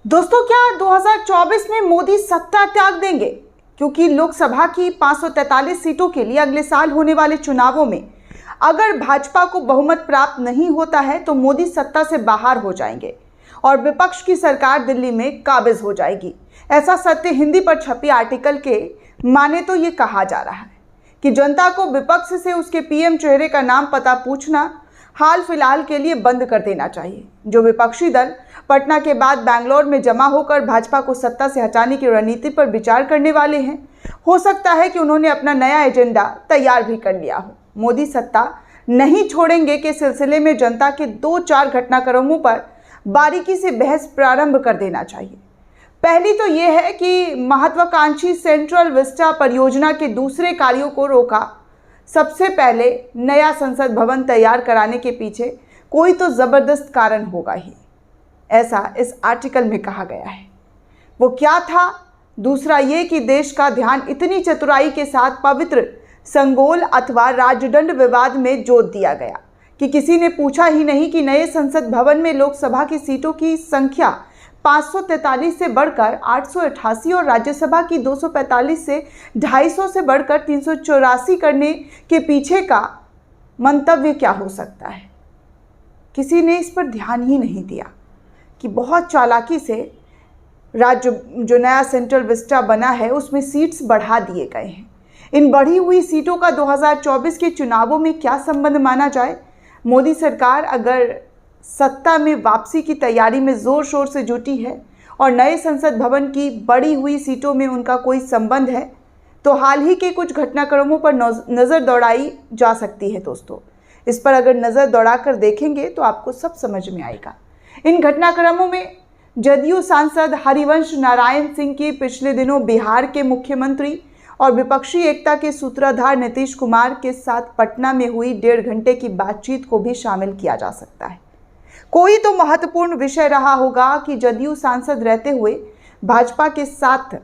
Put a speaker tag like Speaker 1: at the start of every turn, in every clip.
Speaker 1: दोस्तों, क्या 2024 में मोदी सत्ता त्याग देंगे? क्योंकि लोकसभा की 543 सीटों के लिए अगले साल होने वाले चुनावों में अगर भाजपा को बहुमत प्राप्त नहीं होता है तो मोदी सत्ता से बाहर हो जाएंगे और विपक्ष की सरकार दिल्ली में काबिज हो जाएगी। ऐसा सत्य हिंदी पर छपी आर्टिकल के माने तो ये कहा जा रहा है कि जनता को विपक्ष से उसके पीएम चेहरे का नाम पता पूछना हाल फिलहाल के लिए बंद कर देना चाहिए। जो विपक्षी दल पटना के बाद बैंगलोर में जमा होकर भाजपा को सत्ता से हटाने की रणनीति पर विचार करने वाले हैं, हो सकता है कि उन्होंने अपना नया एजेंडा तैयार भी कर लिया हो। मोदी सत्ता नहीं छोड़ेंगे के सिलसिले में जनता के 2-4 घटनाक्रमों पर बारीकी से बहस प्रारंभ कर देना चाहिए। पहली तो यह है कि महत्वाकांक्षी सेंट्रल विस्टा परियोजना के दूसरे कार्यों को रोका। सबसे पहले नया संसद भवन तैयार कराने के पीछे कोई तो जबरदस्त कारण होगा ही, ऐसा इस आर्टिकल में कहा गया है। वो क्या था? दूसरा ये कि देश का ध्यान इतनी चतुराई के साथ पवित्र संगोल अथवा राजदंड विवाद में जोत दिया गया कि किसी ने पूछा ही नहीं कि नए संसद भवन में लोकसभा की सीटों की संख्या 543 से बढ़कर 888 और राज्यसभा की 245 से 250 से बढ़कर 384 करने के पीछे का मंतव्य क्या हो सकता है। किसी ने इस पर ध्यान ही नहीं दिया कि बहुत चालाकी से राज्य जो नया सेंट्रल विस्टा बना है उसमें सीट्स बढ़ा दिए गए हैं। इन बढ़ी हुई सीटों का 2024 के चुनावों में क्या संबंध माना जाए? मोदी सरकार अगर सत्ता में वापसी की तैयारी में जोर शोर से जुटी है और नए संसद भवन की बढ़ी हुई सीटों में उनका कोई संबंध है तो हाल ही के कुछ घटनाक्रमों पर नज़र दौड़ाई जा सकती है। दोस्तों, इस पर अगर नज़र दौड़ाकर देखेंगे तो आपको सब समझ में आएगा। इन घटनाक्रमों में जदयू सांसद हरिवंश नारायण सिंह की पिछले दिनों बिहार के मुख्यमंत्री और विपक्षी एकता के सूत्रधार नीतीश कुमार के साथ पटना में हुई 1.5 घंटे की बातचीत को भी शामिल किया जा सकता है। कोई तो महत्वपूर्ण विषय रहा होगा कि जदयू सांसद रहते हुए भाजपा के साथ,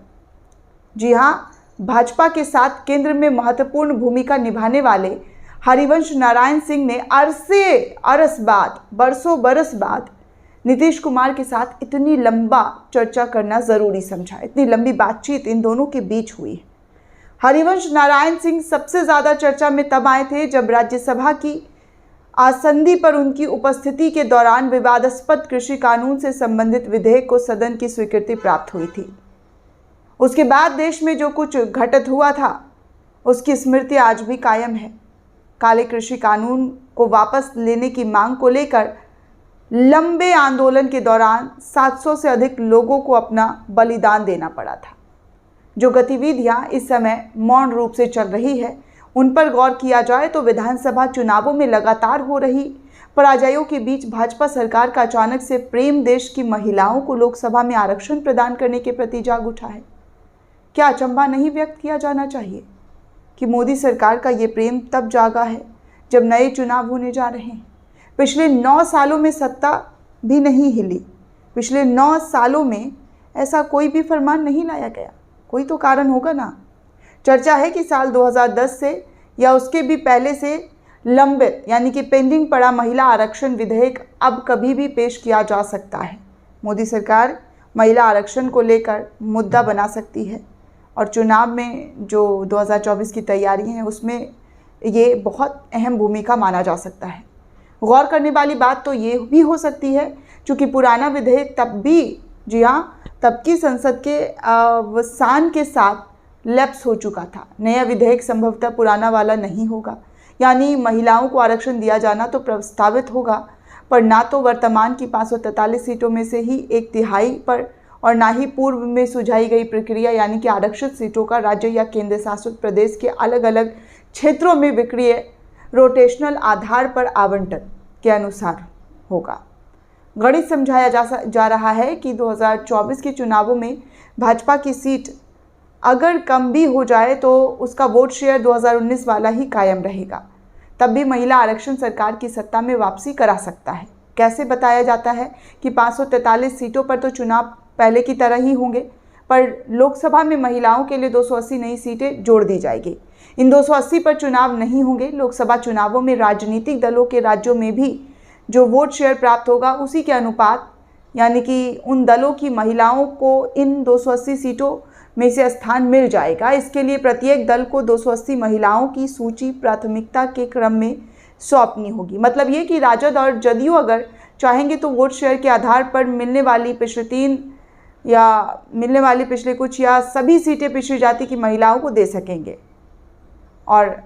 Speaker 1: जी हाँ, भाजपा के साथ केंद्र में महत्वपूर्ण भूमिका निभाने वाले हरिवंश नारायण सिंह ने बरसों बरस बाद नीतीश कुमार के साथ इतनी लंबा चर्चा करना ज़रूरी समझा। इतनी लंबी बातचीत इन दोनों के बीच हुई। हरिवंश नारायण सिंह सबसे ज़्यादा चर्चा में तब आए थे जब राज्यसभा की आसंदी पर उनकी उपस्थिति के दौरान विवादास्पद कृषि कानून से संबंधित विधेयक को सदन की स्वीकृति प्राप्त हुई थी। उसके बाद देश में जो कुछ घटित हुआ था उसकी स्मृति आज भी कायम है। काले कृषि कानून को वापस लेने की मांग को लेकर लंबे आंदोलन के दौरान 700 से अधिक लोगों को अपना बलिदान देना पड़ा था। जो गतिविधियां इस समय मौन रूप से चल रही है उन पर गौर किया जाए तो विधानसभा चुनावों में लगातार हो रही पराजयों के बीच भाजपा सरकार का अचानक से प्रेम देश की महिलाओं को लोकसभा में आरक्षण प्रदान करने के प्रति जाग उठा है। क्या अचंभा नहीं व्यक्त किया जाना चाहिए कि मोदी सरकार का ये प्रेम तब जागा है जब नए चुनाव होने जा रहे हैं। पिछले 9 सालों में सत्ता भी नहीं हिली। पिछले 9 सालों में ऐसा कोई भी फरमान नहीं लाया गया। कोई तो कारण होगा ना। चर्चा है कि साल 2010 से या उसके भी पहले से लंबित यानी कि पेंडिंग पड़ा महिला आरक्षण विधेयक अब कभी भी पेश किया जा सकता है। मोदी सरकार महिला आरक्षण को लेकर मुद्दा बना सकती है और चुनाव में जो 2024 की तैयारी है उसमें ये बहुत अहम भूमिका माना जा सकता है। गौर करने वाली बात तो ये भी हो सकती है क्योंकि पुराना विधेयक तब भी, जी हाँ, तब की संसद के अवसान के साथ लैप्स हो चुका था। नया विधेयक संभवतः पुराना वाला नहीं होगा, यानी महिलाओं को आरक्षण दिया जाना तो प्रस्तावित होगा पर ना तो वर्तमान की 543 सीटों में से ही 1/3 पर और ना ही पूर्व में सुझाई गई प्रक्रिया यानी कि आरक्षित सीटों का राज्य या केंद्र शासित प्रदेश के अलग अलग क्षेत्रों में विक्रय रोटेशनल आधार पर आवंटन के अनुसार होगा। गणित समझाया जा रहा है कि 2024 के चुनावों में भाजपा की सीट अगर कम भी हो जाए तो उसका वोट शेयर 2019 वाला ही कायम रहेगा। तब भी महिला आरक्षण सरकार की सत्ता में वापसी करा सकता है। कैसे? बताया जाता है कि 543 सीटों पर तो चुनाव पहले की तरह ही होंगे पर लोकसभा में महिलाओं के लिए 280 नई सीटें जोड़ दी जाएगी। इन 280 पर चुनाव नहीं होंगे। लोकसभा चुनावों में राजनीतिक दलों के राज्यों में भी जो वोट शेयर प्राप्त होगा उसी के अनुपात यानी कि उन दलों की महिलाओं को इन 280 सीटों में से स्थान मिल जाएगा। इसके लिए प्रत्येक दल को 280 महिलाओं की सूची प्राथमिकता के क्रम में सौंपनी होगी। मतलब ये कि राजद और जदयू अगर चाहेंगे तो वोट शेयर के आधार पर मिलने वाली पिछले कुछ या सभी सीटें पिछड़ी जाति की महिलाओं को दे सकेंगे, और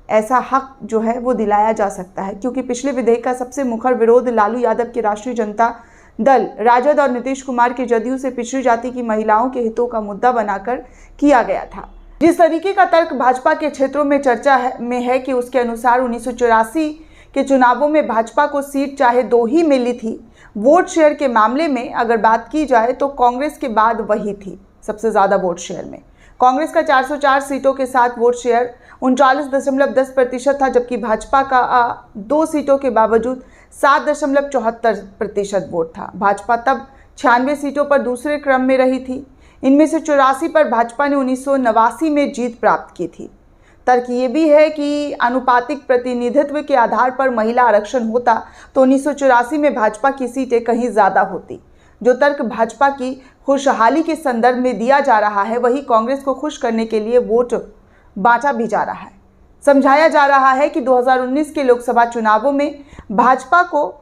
Speaker 1: ऐसा हक जो है वो दिलाया जा सकता है, क्योंकि पिछले विधेयक का सबसे मुखर विरोध लालू यादव के राष्ट्रीय जनता दल, राजद और नीतीश कुमार के जदयू से पिछड़ी जाति की महिलाओं के हितों का मुद्दा बनाकर किया गया था। जिस तरीके का तर्क भाजपा के क्षेत्रों में चर्चा में है कि उसके अनुसार 1984 के चुनावों में भाजपा को सीट चाहे 2 ही मिली थी, वोट शेयर के मामले में अगर बात की जाए तो कांग्रेस के बाद वही थी सबसे ज़्यादा वोट शेयर में। कांग्रेस का 404 सीटों के साथ वोट शेयर 39.10% था, जबकि भाजपा का 2 सीटों के बावजूद 7.74% वोट था। भाजपा तब 96 सीटों पर दूसरे क्रम में रही थी। इनमें से 84 पर भाजपा ने 1989 में जीत प्राप्त की थी। तर्क ये भी है कि आनुपातिक प्रतिनिधित्व के आधार पर महिला आरक्षण होता तो 1984 में भाजपा की सीटें कहीं ज़्यादा होती। जो तर्क भाजपा की खुशहाली के संदर्भ में दिया जा रहा है, वही कांग्रेस को खुश करने के लिए वोट बांटा भी जा रहा है। समझाया जा रहा है कि 2019 के लोकसभा चुनावों में भाजपा को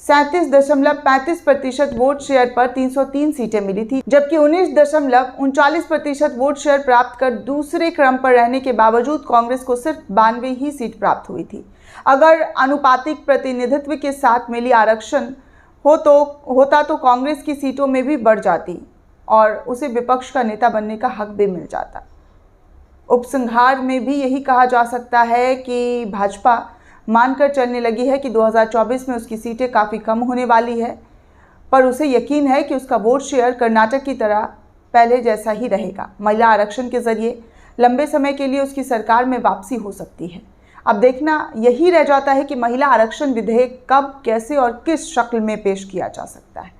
Speaker 1: 37.35% वोट शेयर पर 303 सीटें मिली थी, जबकि 19.39% वोट शेयर प्राप्त कर दूसरे क्रम पर रहने के बावजूद कांग्रेस को सिर्फ 92 ही सीट प्राप्त हुई थी। अगर आनुपातिक प्रतिनिधित्व के साथ मिली आरक्षण होता तो कांग्रेस की सीटों में भी बढ़ जाती और उसे विपक्ष का नेता बनने का हक भी मिल जाता। उपसंहार में भी यही कहा जा सकता है कि भाजपा मानकर चलने लगी है कि 2024 में उसकी सीटें काफ़ी कम होने वाली है, पर उसे यकीन है कि उसका वोट शेयर कर्नाटक की तरह पहले जैसा ही रहेगा। महिला आरक्षण के जरिए लंबे समय के लिए उसकी सरकार में वापसी हो सकती है। अब देखना यही रह जाता है कि महिला आरक्षण विधेयक कब, कैसे और किस शक्ल में पेश किया जा सकता है।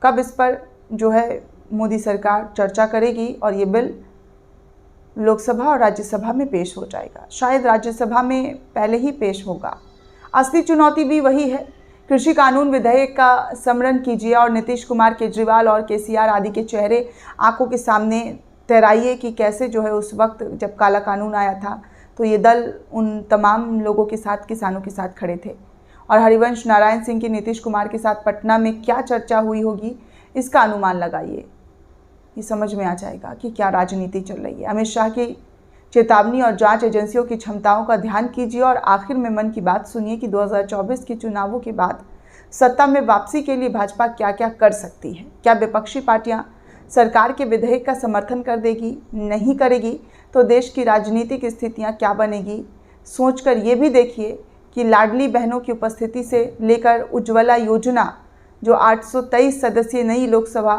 Speaker 1: कब इस पर जो है मोदी सरकार चर्चा करेगी और ये बिल लोकसभा और राज्यसभा में पेश हो जाएगा। शायद राज्यसभा में पहले ही पेश होगा। असली चुनौती भी वही है। कृषि कानून विधेयक का स्मरण कीजिए और नीतीश कुमार, केजरीवाल और केसीआर आदि के चेहरे आंखों के सामने तैराइए कि कैसे जो है उस वक्त जब काला कानून आया था तो ये दल उन तमाम लोगों के साथ, किसानों के साथ खड़े थे। और हरिवंश नारायण सिंह की नीतीश कुमार के साथ पटना में क्या चर्चा हुई होगी, इसका अनुमान लगाइए। ये समझ में आ जाएगा कि क्या राजनीति चल रही है। अमित शाह की चेतावनी और जांच एजेंसियों की क्षमताओं का ध्यान कीजिए और आखिर में मन की बात सुनिए कि 2024 के चुनावों के बाद सत्ता में वापसी के लिए भाजपा क्या क्या कर सकती है। क्या विपक्षी पार्टियां सरकार के विधेयक का समर्थन कर देगी? नहीं करेगी तो देश की राजनीतिक स्थितियां क्या बनेगी? सोचकर ये भी देखिए कि लाडली बहनों की उपस्थिति से लेकर उज्ज्वला योजना, जो 823 सदस्यीय नई लोकसभा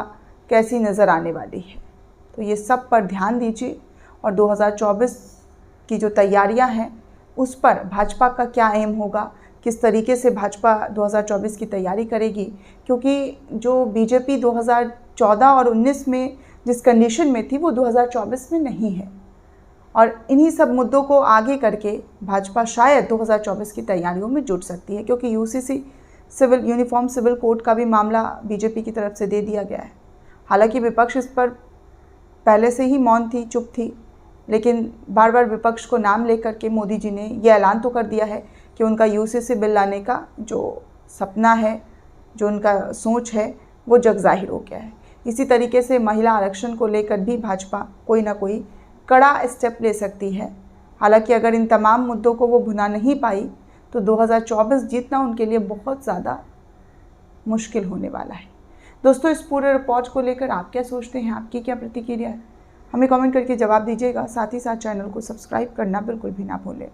Speaker 1: कैसी नज़र आने वाली है। तो ये सब पर ध्यान दीजिए और 2024 की जो तैयारियां हैं उस पर भाजपा का क्या एम होगा, किस तरीके से भाजपा 2024 की तैयारी करेगी, क्योंकि जो बीजेपी 2014 और 19 में जिस कंडीशन में थी वो 2024 में नहीं है। और इन्हीं सब मुद्दों को आगे करके भाजपा शायद 2024 की तैयारियों में जुट सकती है, क्योंकि यूसीसी यूनिफॉर्म सिविल कोड का भी मामला बीजेपी की तरफ से दे दिया गया है। हालांकि विपक्ष इस पर पहले से ही मौन थी, चुप थी, लेकिन बार बार विपक्ष को नाम लेकर के मोदी जी ने यह ऐलान तो कर दिया है कि उनका यूसीसी बिल लाने का जो सपना है, जो उनका सोच है, वो जग जाहिर हो गया है। इसी तरीके से महिला आरक्षण को लेकर भी भाजपा कोई ना कोई कड़ा स्टेप ले सकती है। हालांकि अगर इन तमाम मुद्दों को वो भुना नहीं पाई तो 2024 जीतना उनके लिए बहुत ज़्यादा मुश्किल होने वाला है। दोस्तों, इस पूरे रिपोर्ट को लेकर आप क्या सोचते हैं, आपकी क्या प्रतिक्रिया है, हमें कमेंट करके जवाब दीजिएगा। साथ ही साथ चैनल को सब्सक्राइब करना बिल्कुल भी ना भूलें।